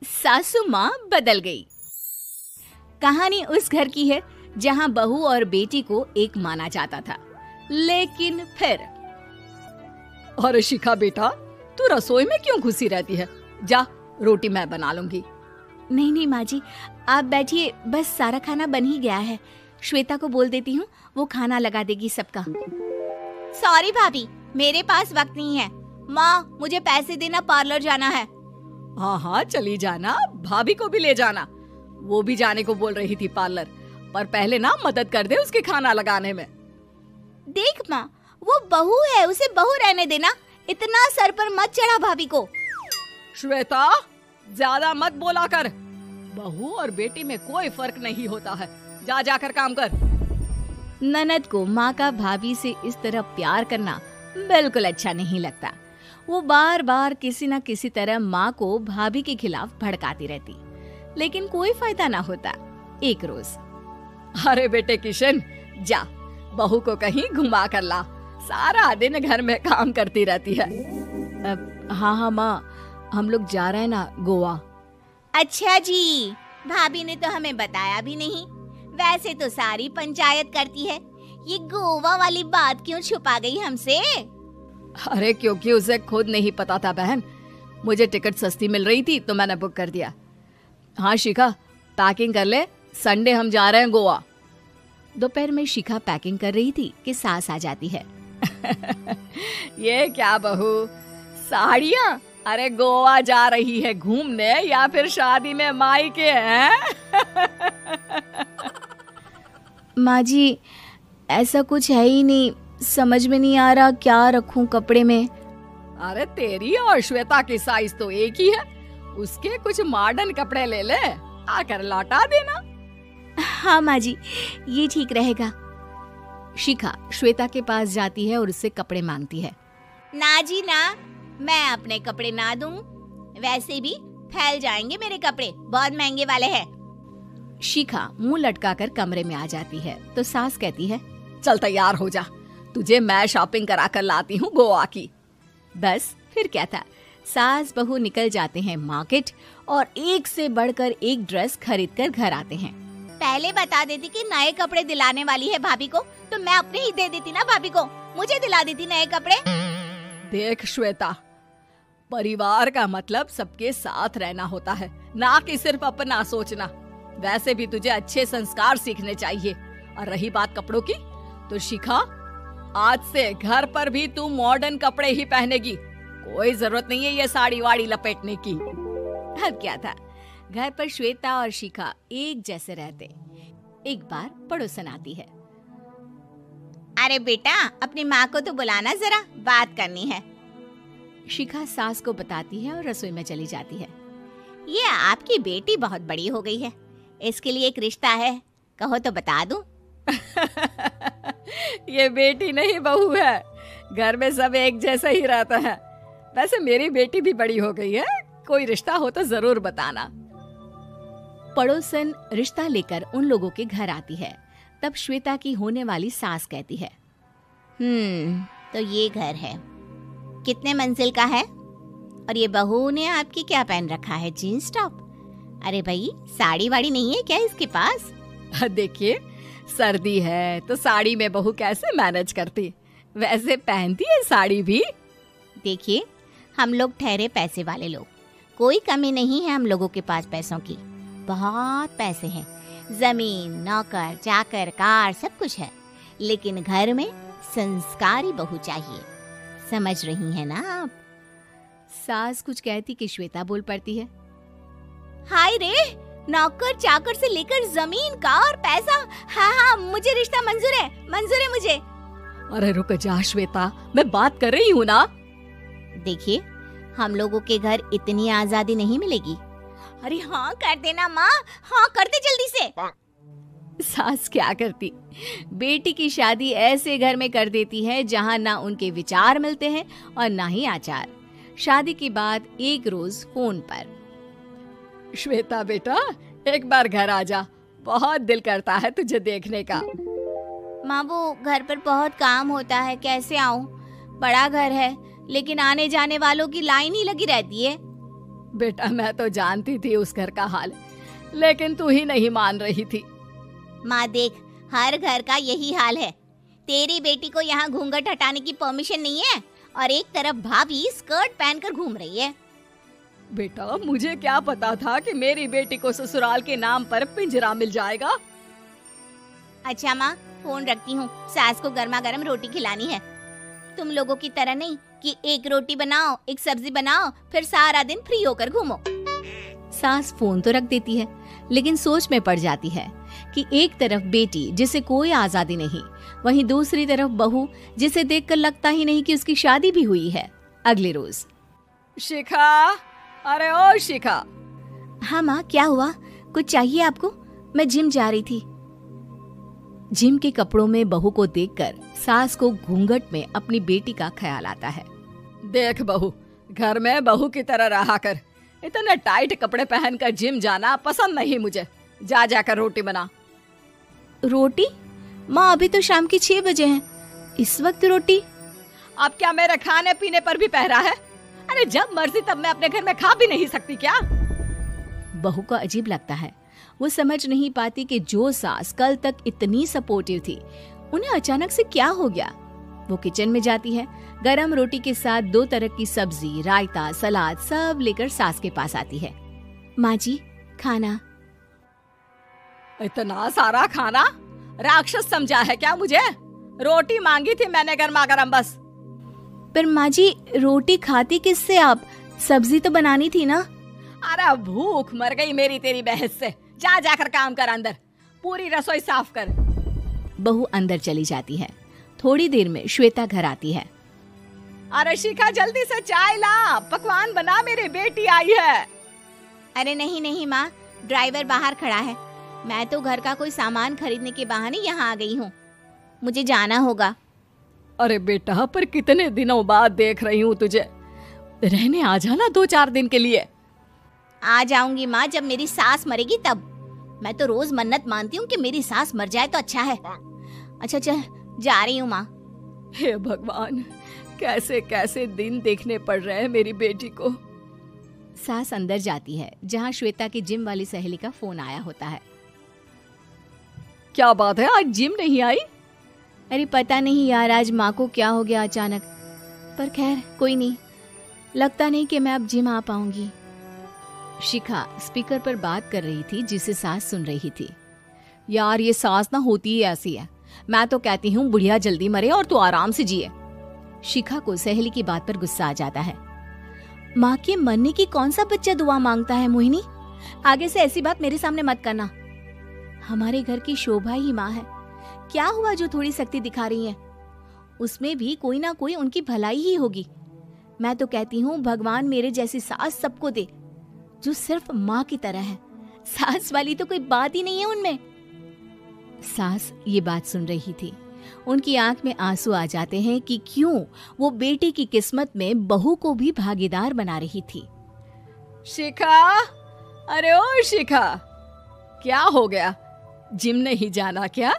सासू माँ बदल गई। कहानी उस घर की है जहाँ बहू और बेटी को एक माना जाता था, लेकिन फिर अरे शिखा बेटा, तू रसोई में क्यों घुसी रहती है? जा, रोटी मैं बना लूंगी। नहीं नहीं माँ जी, आप बैठिए, बस सारा खाना बन ही गया है। श्वेता को बोल देती हूँ, वो खाना लगा देगी सबका। सॉरी भाभी, मेरे पास वक्त नहीं है। माँ, मुझे पैसे देना, पार्लर जाना है। हाँ हाँ चली जाना, भाभी को भी ले जाना। वो भी जाने को बोल रही थी पार्लर, पर पहले ना मदद कर दे उसके खाना लगाने में। देख माँ, वो बहू है, उसे बहू रहने देना, इतना सर पर मत चढ़ा भाभी को। श्वेता, ज्यादा मत बोला कर। बहू और बेटी में कोई फर्क नहीं होता है। जा जाकर काम कर। ननद को माँ का भाभी से इस तरह प्यार करना बिल्कुल अच्छा नहीं लगता। वो बार बार किसी न किसी तरह माँ को भाभी के खिलाफ भड़काती रहती, लेकिन कोई फायदा ना होता। एक रोज, अरे बेटे किशन, जा बहू को कहीं घुमा कर ला, सारा दिन घर में काम करती रहती है। हाँ हाँ माँ, हम लोग जा रहे हैं ना गोवा। अच्छा जी, भाभी ने तो हमें बताया भी नहीं। वैसे तो सारी पंचायत करती है, ये गोवा वाली बात क्यों छुपा गई हमसे? अरे क्योंकि उसे खुद नहीं पता था बहन। मुझे टिकट सस्ती मिल रही थी तो मैंने बुक कर दिया। हाँ शिखा, पैकिंग कर ले, संडे हम जा रहे हैं गोवा। दोपहर में शिखा पैकिंग कर रही थी कि सास आ जाती है। ये क्या बहू, साड़ियाँ? अरे गोवा जा रही है घूमने या फिर शादी में मायके हैं? माँ जी, ऐसा कुछ है ही नहीं, समझ में नहीं आ रहा क्या रखूं कपड़े में। अरे तेरी और श्वेता की साइज तो एक ही है, उसके कुछ मॉडर्न कपड़े ले ले, आकर लौटा देना। हाँ माँ जी, ये ठीक रहेगा। शिखा श्वेता के पास जाती है और उससे कपड़े मांगती है। ना जी ना, मैं अपने कपड़े ना दूं, वैसे भी फैल जाएंगे मेरे कपड़े, बहुत महंगे वाले हैं। शिखा मुंह लटकाकर कमरे में आ जाती है तो सास कहती है, चल तैयार हो जा, तुझे मैं शॉपिंग करा कर लाती हूँ गोवा की। बस फिर क्या था, सास बहू निकल जाते हैं मार्केट और एक से बढ़कर एक ड्रेस खरीद कर घर आते हैं। पहले बता देती कि नए कपड़े दिलाने वाली है भाभी को, तो मैं अपने ही दे देती ना भाभी को, मुझे दिला देती नए कपड़े। देख श्वेता, परिवार का मतलब सबके साथ रहना होता है, ना कि सिर्फ अपना सोचना। वैसे भी तुझे अच्छे संस्कार सीखने चाहिए। और रही बात कपड़ों की, तो शिखा, आज से घर पर भी तू मॉडर्न कपड़े ही पहनेगी। कोई जरूरत नहीं है ये साड़ी वाड़ी लपेटने की। अब क्या था, घर पर श्वेता और शिखा एक जैसे रहते। एक बार पड़ोसन आती है। अरे बेटा, अपनी माँ को तो बुलाना जरा, बात करनी है। शिखा सास को बताती है और रसोई में चली जाती है। ये आपकी बेटी बहुत बड़ी हो गई है, इसके लिए एक रिश्ता है, कहो तो बता दूं। ये बेटी नहीं बहू है, घर में सब एक जैसा ही रहता है। वैसे मेरी बेटी भी बड़ी हो गई है, कोई रिश्ता हो तो जरूर बताना। पड़ोसन रिश्ता लेकर उन लोगों के घर आती है। तब श्वेता की होने वाली सास कहती है, तो ये घर है, कितने मंजिल का है? और ये बहू ने आपकी क्या पहन रखा है, जीन्स टॉप? अरे भाई, साड़ी वाड़ी नहीं है क्या इसके पास? देखिए, सर्दी है तो साड़ी में बहू कैसे मैनेज करती, वैसे पहनती है साड़ी भी। देखिए, हम लोग ठहरे पैसे वाले लोग, कोई कमी नहीं है हम लोगों के पास पैसों की, बहुत पैसे हैं, जमीन, नौकर चाकर, कार, सब कुछ है, लेकिन घर में संस्कारी बहू चाहिए। समझ रही हैं ना आप? सास कुछ कहती कि श्वेता बोल पड़ती है, हाय रे, नौकर चाकर से लेकर जमीन, कार, पैसा, हाँ हाँ, मुझे रिश्ता मंजूर है मुझे। अरे रुक जा श्वेता, मैं बात कर रही हूँ ना। देखिए, हम लोगों के घर इतनी आजादी नहीं मिलेगी। अरे हाँ कर देना माँ, हाँ कर दे जल्दी से। सास क्या करती, बेटी की शादी ऐसे घर में कर देती है जहाँ ना उनके विचार मिलते हैं और ना ही आचार। शादी के बाद एक रोज फोन पर, श्वेता बेटा, एक बार घर आ जा, बहुत दिल करता है तुझे देखने का। माँ, वो घर पर बहुत काम होता है, कैसे आऊँ? बड़ा घर है, लेकिन आने जाने वालों की लाइन ही लगी रहती है। बेटा मैं तो जानती थी उस घर का हाल, लेकिन तू ही नहीं मान रही थी। माँ देख, हर घर का यही हाल है। तेरी बेटी को यहाँ घूंघट हटाने की परमिशन नहीं है और एक तरफ भाभी स्कर्ट पहनकर घूम रही है। बेटा मुझे क्या पता था कि मेरी बेटी को ससुराल के नाम पर पिंजरा मिल जाएगा। अच्छा माँ, फोन रखती हूँ, सास को गर्मा गर्म रोटी खिलानी है। तुम लोगों की तरह नहीं कि एक रोटी बनाओ, एक सब्जी बनाओ, फिर सारा दिन फ्री होकर घूमो। सास फोन तो रख देती है, लेकिन सोच में पड़ जाती है कि एक तरफ बेटी जिसे कोई आजादी नहीं, वहीं दूसरी तरफ बहू जिसे देखकर लगता ही नहीं कि उसकी शादी भी हुई है। अगले रोज। शिखा, अरे ओ शिखा। हाँ माँ, क्या हुआ? कुछ चाहिए आपको? मैं जिम जा रही थी। जिम के कपड़ों में बहू को देखकर सास को घूंघट में अपनी बेटी का ख्याल आता है। देख बहू, घर में बहू की तरह रहा कर। इतने टाइट कपड़े पहनकर जिम जाना पसंद नहीं मुझे। जा जाकर रोटी बना। रोटी? माँ अभी तो शाम के 6 बजे हैं, इस वक्त रोटी? अब क्या मेरे खाने पीने पर भी पहरा है? अरे जब मर्जी तब मैं अपने घर में खा भी नहीं सकती क्या? बहू को अजीब लगता है। वो समझ नहीं पाती कि जो सास कल तक इतनी सपोर्टिव थी, उन्हें अचानक से क्या हो गया। वो किचन में जाती है, गरम रोटी के साथ 2 तरह की सब्जी, रायता, सलाद सब लेकर सास के पास आती है। माँ जी, खाना। इतना सारा खाना? राक्षस समझा है क्या मुझे? रोटी मांगी थी मैंने गर्मा गर्म बस। पर माँ जी, रोटी खाती किससे आप? सब्जी तो बनानी थी ना। अरे भूख मर गई मेरी तेरी बहस से। जा जाकर काम कर, अंदर पूरी रसोई साफ कर। बहू अंदर चली जाती है। थोड़ी देर में श्वेता घर आती है। अरे शिखा, जल्दी से चाय ला, पकवान बना, मेरी बेटी आई है। अरे नहीं नहीं माँ, ड्राइवर बाहर खड़ा है। मैं तो घर का कोई सामान खरीदने के बहाने यहाँ आ गई हूँ, मुझे जाना होगा। अरे बेटा, पर कितने दिनों बाद देख रही हूँ तुझे, रहने आ जाना 2-4 दिन के लिए। आ जाऊंगी माँ, जब मेरी सास मरेगी तब। मैं तो रोज मन्नत मानती हूँ कि मेरी सास मर जाए तो अच्छा है। अच्छा चल, जा रही हूँ माँ। हे भगवान, कैसे कैसे दिन देखने पड़ रहे हैं मेरी बेटी को। सास अंदर जाती है, जहाँ श्वेता की जिम वाली सहेली का फोन आया होता है। क्या बात है, आज जिम नहीं आई? अरे पता नहीं यार, आज माँ को क्या हो गया अचानक। पर खैर कोई नहीं, लगता नहीं कि मैं अब जिम आ पाऊंगी। शिखा स्पीकर पर बात कर रही थी, जिसे सास सुन रही थी। यार ये सास ना होती ही ऐसी है। मैं तो कहती हूँ बुढ़िया जल्दी मरे और तू आराम से जिए। शिखा को सहेली की बात पर गुस्सा आ जाता है। माँ के मरने की कौन सा बच्चा दुआ मांगता है मोहिनी? आगे से ऐसी बात मेरे सामने मत करना। हमारे घर की शोभा ही माँ है। क्या हुआ जो थोड़ी सख्ती दिखा रही है? उसमें भी कोई ना कोई उनकी भलाई ही होगी। मैं तो कहती हूँ भगवान मेरे जैसी सास सबको दे, जो सिर्फ माँ की तरह है। सास वाली तो कोई बात ही नहीं है उनमें। सास ये बात सुन रही थी। उनकी आंख में आंसू आ जाते हैं कि क्यों वो बेटी की किस्मत में बहू को भी भागीदार बना रही थी। शिखा, अरे ओ शिखा, क्या हो गया? जिम नहीं जाना क्या?